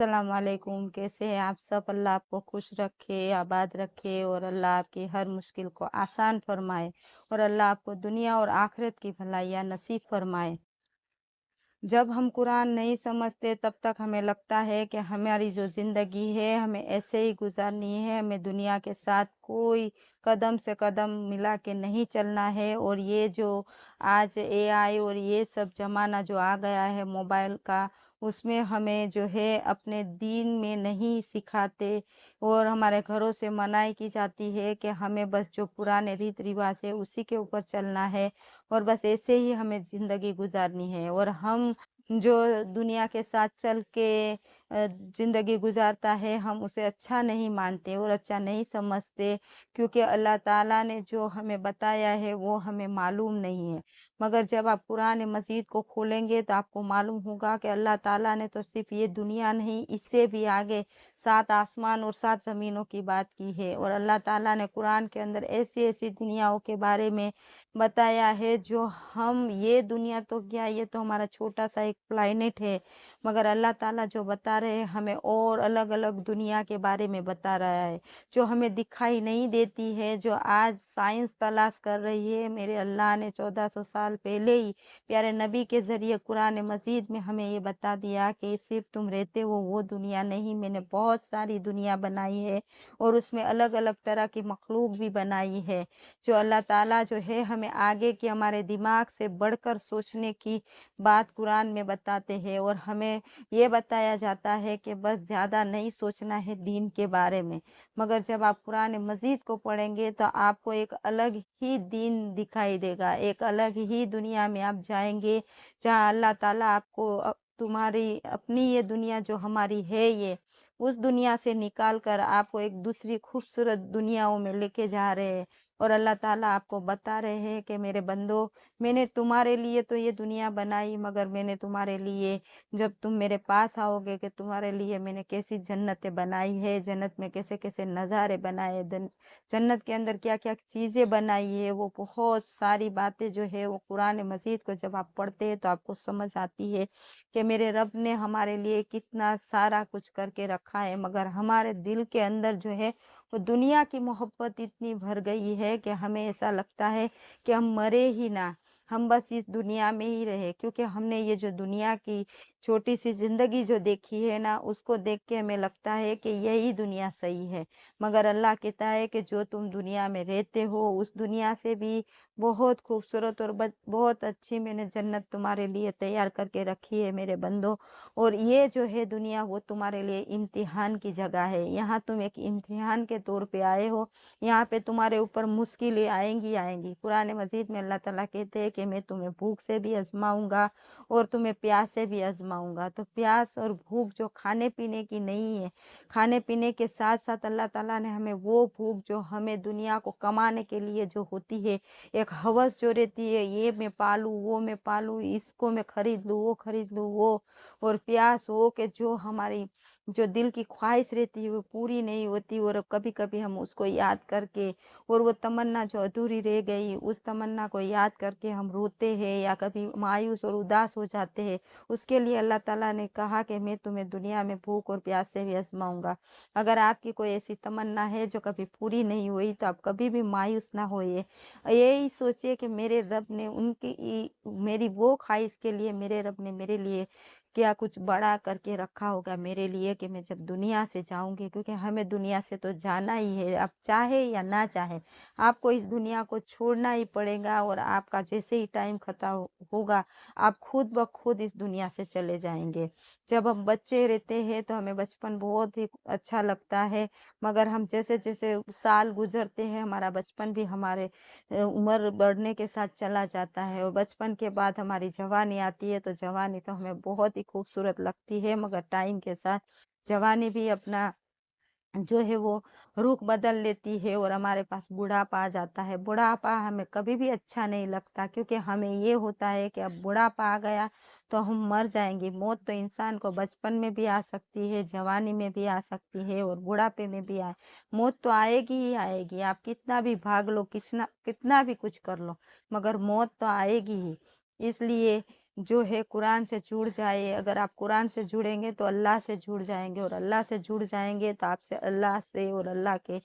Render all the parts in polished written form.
अस्सलाम वालेकुम। कैसे हैं आप सब? अल्लाह आपको खुश रखे, आबाद रखे और अल्लाह आपकी हर मुश्किल को आसान फरमाए और अल्लाह आपको दुनिया और आखिरत की भलाइयाँ नसीब फरमाए। जब हम कुरान नहीं समझते तब तक हमें लगता है कि हमारी जो ज़िंदगी है हमें ऐसे ही गुजारनी है, हमें दुनिया के साथ कोई कदम से कदम मिला के नहीं चलना है। और ये जो आज एआई और ये सब ज़माना जो आ गया है मोबाइल का, उसमें हमें जो है अपने दीन में नहीं सिखाते और हमारे घरों से मनाही की जाती है कि हमें बस जो पुराने रीत रिवाज है उसी के ऊपर चलना है और बस ऐसे ही हमें ज़िंदगी गुजारनी है। और हम जो दुनिया के साथ चल के ज़िंदगी गुजारता है, हम उसे अच्छा नहीं मानते और अच्छा नहीं समझते, क्योंकि अल्लाह ताला ने जो हमें बताया है वो हमें मालूम नहीं है। मगर जब आप कुरान मजीद को खोलेंगे तो आपको मालूम होगा कि अल्लाह ताला ने तो सिर्फ़ ये दुनिया नहीं, इससे भी आगे 7 आसमान और 7 ज़मीनों की बात की है। और अल्लाह ताला ने कुरान के अंदर ऐसी-ऐसी दुनियाओं के बारे में बताया है जो हम, ये दुनिया तो क्या, ये तो हमारा छोटा-सा एक प्लैनेट है, मगर अल्लाह ताला जो बता रहे हैं हमें और अलग-अलग दुनिया के बारे में बता रहा है, जो हमें दिखाई नहीं देती है, जो आज साइंस तलाश कर रही है। मेरे अल्लाह ने 1400 साल पहले ही प्यारे नबी के ज़रिए कुरान मजीद में हमें ये बता दिया कि सिर्फ़ तुम रहते हो वो दुनिया नहीं, मैंने बहुत सारी दुनिया बनाई है और उसमें अलग-अलग तरह की मखलूक भी बनाई है। जो अल्लाह ताला जो है हमें आगे की हमारे दिमाग से बढ़कर सोचने की बात कुरान में बताते हैं और हमें ये बताया जाता है कि बस ज़्यादा नहीं सोचना है दीन के बारे में। मगर जब आप कुरान मजीद को पढ़ेंगे तो आपको एक अलग ही दीन दिखाई देगा, एक अलग ही दुनिया में आप जाएंगे, जहाँ अल्लाह ताला आपको तुम्हारी अपनी ये दुनिया जो हमारी है ये, उस दुनिया से निकाल कर आपको एक दूसरी खूबसूरत दुनियाओं में लेके जा रहे हैं। और अल्लाह ताला आपको बता रहे हैं कि मेरे बंदो, मैंने तुम्हारे लिए तो ये दुनिया बनाई, मगर मैंने तुम्हारे लिए, जब तुम मेरे पास आओगे, कि तुम्हारे लिए मैंने कैसी जन्नतें बनाई है, जन्नत में कैसे-कैसे नज़ारे बनाए, जन्नत के अंदर क्या-क्या चीज़ें बनाई है, वो बहुत सारी बातें जो है वो कुरान मजीद को जब आप पढ़ते हैं तो आपको समझ आती है कि मेरे रब ने हमारे लिए कितना सारा कुछ करके रखा है। मगर हमारे दिल के अंदर जो है वो दुनिया की मोहब्बत इतनी भर गई है कि हमें ऐसा लगता है कि हम मरे ही ना, हम बस इस दुनिया में ही रहे, क्योंकि हमने ये जो दुनिया की छोटी सी जिंदगी जो देखी है ना, उसको देख के हमें लगता है कि यही दुनिया सही है। मगर अल्लाह कहता है कि जो तुम दुनिया में रहते हो उस दुनिया से भी बहुत खूबसूरत और बहुत अच्छी मैंने जन्नत तुम्हारे लिए तैयार करके रखी है मेरे बंदो। और ये जो है दुनिया वो तुम्हारे लिए इम्तिहान की जगह है, यहाँ तुम एक इम्तिहान के तौर पे आए हो, यहाँ पे तुम्हारे ऊपर मुश्किलें आएंगी आएंगी। कुरान मजीद में अल्लाह ताला कहते हैं कि मैं तुम्हें भूख से भी आजमाऊंगा और तुम्हें प्यास से भी आजमाऊंगा। तो प्यास और भूख जो खाने पीने की नहीं है, खाने पीने के साथ साथ अल्लाह ताला ने हमें वो भूख जो हमें दुनिया को कमाने के लिए जो होती है, एक हवस जो रहती है, ये मैं पालूँ, वो मैं पालूँ, इसको मैं खरीद लूँ, वो खरीद लूँ, वो, और प्यास हो के जो हमारी जो दिल की ख्वाहिश रहती है वो पूरी नहीं होती, और कभी-कभी हम उसको याद करके, और वो तमन्ना जो अधूरी रह गई उस तमन्ना को याद करके हम रोते हैं या कभी मायूस और उदास हो जाते हैं। उसके लिए अल्लाह ताला ने कहा कि मैं तुम्हें दुनिया में भूख और प्यास से भी आजमाऊँगा। अगर आपकी कोई ऐसी तमन्ना है जो कभी पूरी नहीं हुई तो आप कभी भी मायूस ना होइए। यही सोचिए कि मेरे रब ने मेरी वो ख्वाहिश के लिए मेरे रब ने मेरे लिए क्या कुछ बड़ा करके रखा होगा मेरे लिए, कि मैं जब दुनिया से जाऊंगी, क्योंकि हमें दुनिया से तो जाना ही है, आप चाहे या ना चाहे आपको इस दुनिया को छोड़ना ही पड़ेगा। और आपका जैसे ही टाइम खत्म होगा आप खुद ब खुद इस दुनिया से चले जाएंगे। जब हम बच्चे रहते हैं तो हमें बचपन बहुत ही अच्छा लगता है, मगर हम जैसे जैसे साल गुजरते हैं हमारा बचपन भी हमारे उम्र बढ़ने के साथ चला जाता है, और बचपन के बाद हमारी जवानी आती है तो जवानी तो हमें बहुत ही खूबसूरत लगती है, मगर टाइम के साथ जवानी भी अपना जो है वो रुख बदल लेती है और हमारे पास बुढ़ापा आ जाता है। बुढ़ापा हमें कभी भी अच्छा नहीं लगता, क्योंकि हमें ये होता है कि अब बुढ़ापा आ गया तो हम मर जाएंगे। मौत तो इंसान को बचपन में भी आ सकती है, जवानी में भी आ सकती है और बुढ़ापे में भी आए, मौत तो आएगी ही आएगी। आप कितना भी भाग लो, कितना कितना भी कुछ कर लो, मगर मौत तो आएगी ही। इसलिए जो है कुरान से जुड़ जाए। अगर आप कुरान से जुड़ेंगे तो अल्लाह से जुड़ जाएँगे, और अल्लाह से जुड़ जाएँगे तो आपसे अल्लाह से और अल्लाह के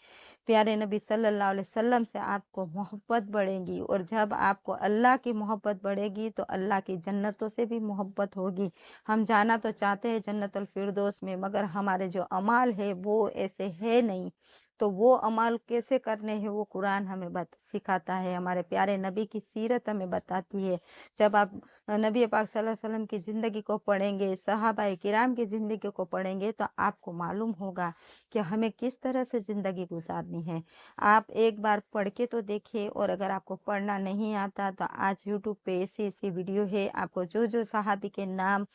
प्यारे नबी सल्लल्लाहु अलैहि वसल्लम से आपको मोहब्बत बढ़ेगी। और जब आपको अल्लाह की मोहब्बत बढ़ेगी तो अल्लाह की जन्नतों से भी मोहब्बत होगी। हम जाना तो चाहते हैं जन्नतुल फिरदौस में, मगर हमारे जो अमाल है वो ऐसे है नहीं। तो वो अमाल कैसे करने हैं वो कुरान हमें सिखाता है, हमारे प्यारे नबी की सीरत हमें बताती है। जब आप नबी पाक सल्लल्लाहु अलैहि वसल्लम की ज़िंदगी को पढ़ेंगे, सहाबाए किराम की ज़िंदगी को पढ़ेंगे, तो आपको मालूम होगा कि हमें किस तरह से ज़िंदगी गुजारनी है। आप एक बार पढ़ के तो देखिए, और अगर आपको पढ़ना नहीं आता तो आज यूट्यूब पे ऐसी-ऐसी वीडियो है, आपको जो-जो सहाबी के नाम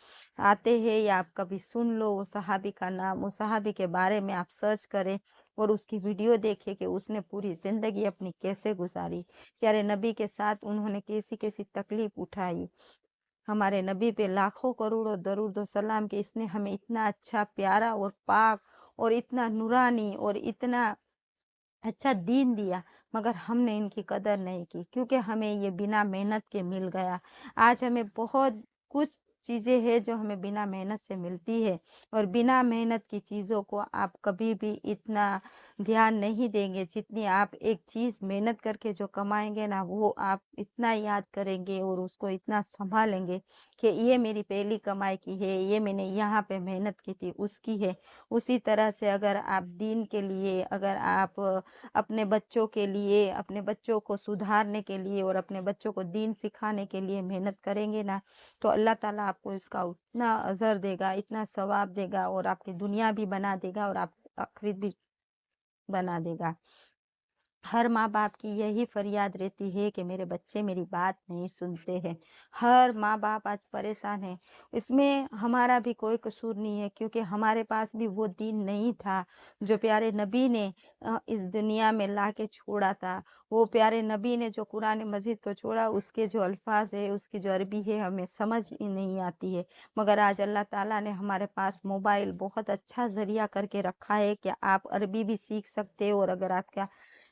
आते हैं या आप कभी सुन लो वो सहाबी का नाम, उस सहाबी के बारे में आप सर्च करें और उसकी वीडियो देखें कि उसने पूरी ज़िंदगी अपनी कैसे गुजारी। प्यारे नबी के साथ उन्होंने कैसी-कैसी तकलीफ उठाई। हमारे नबी पे लाखों करोड़ों दरूद और सलाम कि इसने हमें इतना अच्छा, प्यारा और पाक और इतना नूरानी और इतना अच्छा दीन दिया, मगर हमने इनकी कदर नहीं की, क्योंकि हमें ये बिना मेहनत के मिल गया। आज हमें बहुत कुछ चीज़ें हैं जो हमें बिना मेहनत से मिलती है, और बिना मेहनत की चीज़ों को आप कभी भी इतना ध्यान नहीं देंगे जितनी आप एक चीज़ मेहनत करके जो कमाएँगे ना, वो आप इतना याद करेंगे और उसको इतना सँभालेंगे कि ये मेरी पहली कमाई की है, ये मैंने यहाँ पे मेहनत की थी, उसकी है। उसी तरह से अगर आप दीन के लिए, अगर आप अपने बच्चों के लिए, अपने बच्चों को सुधारने के लिए और अपने बच्चों को दीन सिखाने के लिए मेहनत करेंगे ना, तो अल्लाह ताला आपको इसका उतना अज़र देगा, इतना सवाब देगा, और आपकी दुनिया भी बना देगा और आप आखिरत भी बना देगा। हर माँ-बाप की यही फरियाद रहती है कि मेरे बच्चे मेरी बात नहीं सुनते हैं। हर माँ-बाप आज परेशान हैं। इसमें हमारा भी कोई कसूर नहीं है, क्योंकि हमारे पास भी वो दीन नहीं था जो प्यारे नबी ने इस दुनिया में ला के छोड़ा था। वो प्यारे नबी ने जो कुरान मजीद को छोड़ा, उसके जो अल्फाज़ है, उसकी जो अरबी है हमें समझ ही नहीं आती है। मगर आज अल्लाह ताला ने हमारे पास मोबाइल बहुत अच्छा ज़रिया करके रखा है कि आप अरबी भी सीख सकते हो, और अगर आपका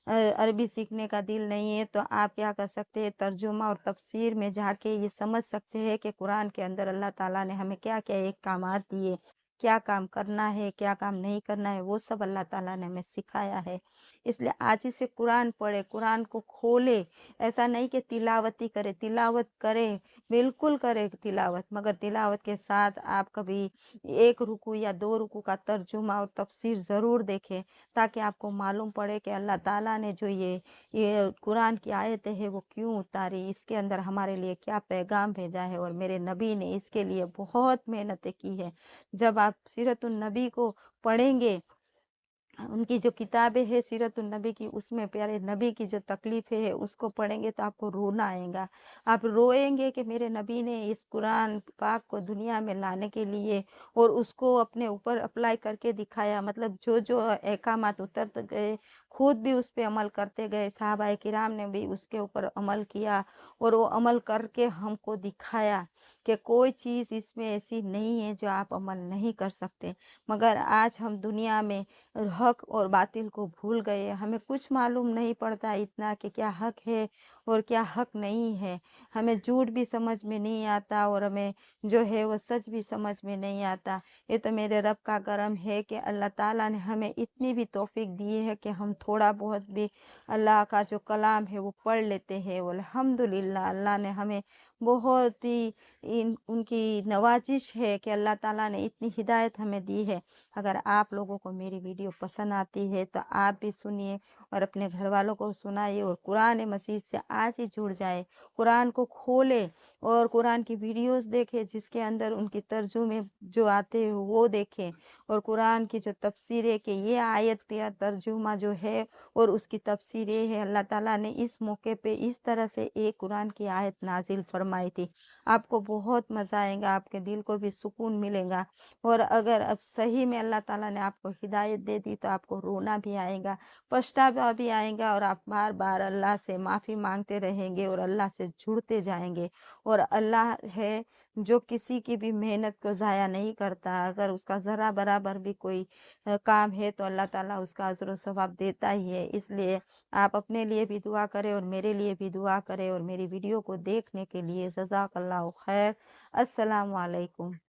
अरबी सीखने का दिल नहीं है तो आप क्या कर सकते हैं, तर्जुमा और तफसीर में जाके ये समझ सकते हैं कि कुरान के अंदर अल्लाह ताला ने हमें क्या-क्या अहकामात दिए, क्या काम करना है, क्या काम नहीं करना है, वो सब अल्लाह ताला ने हमें सिखाया है। इसलिए आज ही से कुरान पढ़े, कुरान को खोले, ऐसा नहीं कि तिलावत ही करे, तिलावत करे, बिल्कुल करे तिलावत, मगर तिलावत के साथ आप कभी 1 रुकू या 2 रुकू का तर्जुमा और तफसीर ज़रूर देखें, ताकि आपको मालूम पड़े कि अल्लाह ताला ने जो ये कुरान की आयतें हैं वो क्यों उतारी, इसके अंदर हमारे लिए क्या पैगाम भेजा है, और मेरे नबी ने इसके लिए बहुत मेहनतें की है। जब आप सीरतुन नबी को पढ़ेंगे, उनकी जो किताबें हैं सीरतुन नबी की, उसमें प्यारे नबी की जो तकलीफ़ें हैं उसको पढ़ेंगे तो आपको रोना आएगा। आप रोएँगे कि मेरे नबी ने इस कुरान पाक को दुनिया में लाने के लिए और उसको अपने ऊपर अप्लाई करके दिखाया। मतलब जो-जो अहकामात उतरते गए, खुद भी उस पे अमल करते गए, सहाबाए किराम ने भी उसके ऊपर अमल किया, और वो अमल करके हमको दिखाया कि कोई चीज़ इसमें ऐसी नहीं है जो आप अमल नहीं कर सकते। मगर आज हम दुनिया में हक और बातिल को भूल गए। हमें कुछ मालूम नहीं पड़ता इतना कि क्या हक है और क्या हक नहीं है। हमें झूठ भी समझ में नहीं आता, और हमें जो है वो सच भी समझ में नहीं आता। ये तो मेरे रब का करम है कि अल्लाह ताला ने हमें इतनी भी तौफीक दी है कि हम थोड़ा बहुत भी अल्लाह का जो कलाम है वो पढ़ लेते हैं। अल्हम्दुलिल्लाह, अल्लाह ने हमें बहुत ही इन उनकी नवाजिश है कि अल्लाह ताला ने इतनी हिदायत हमें दी है। अगर आप लोगों को मेरी वीडियो पसंद आती है तो आप भी सुनिए और अपने घर वालों को सुनाइए, और कुरान मजीद से आज ही जुड़ जाए। कुरान को खोले और कुरान की वीडियोस देखें, जिसके अंदर उनकी तर्जुमे जो आते हैं वो देखें, और कुरान की जो तफसीर है कि ये आयत का तर्जुमा जो है और उसकी तफसीर ये है, अल्लाह ताला ने इस मौके पे इस तरह से एक कुरान की आयत नाजिल फरमाई थी। आपको बहुत मज़ा आएगा, आपके दिल को भी सुकून मिलेगा। और अगर अब सही में अल्लाह ताला ने आपको हिदायत दे दी तो आपको रोना भी आएगा, पछतावा भी आएगा, और आप बार-बार अल्लाह से माफ़ी माँगते रहेंगे और अल्लाह से जुड़ते जाएँगे। और अल्लाह है जो किसी की भी मेहनत को ज़ाया नहीं करता। अगर उसका ज़रा बराबर भी कोई काम है तो अल्लाह ताला उसका अज़्र व सवाब देता ही है। इसलिए आप अपने लिए भी दुआ करें और मेरे लिए भी दुआ करें, और मेरी वीडियो को देखने के लिए जज़ाकल्लाहु खैर। अस्सलामु अलैकुम।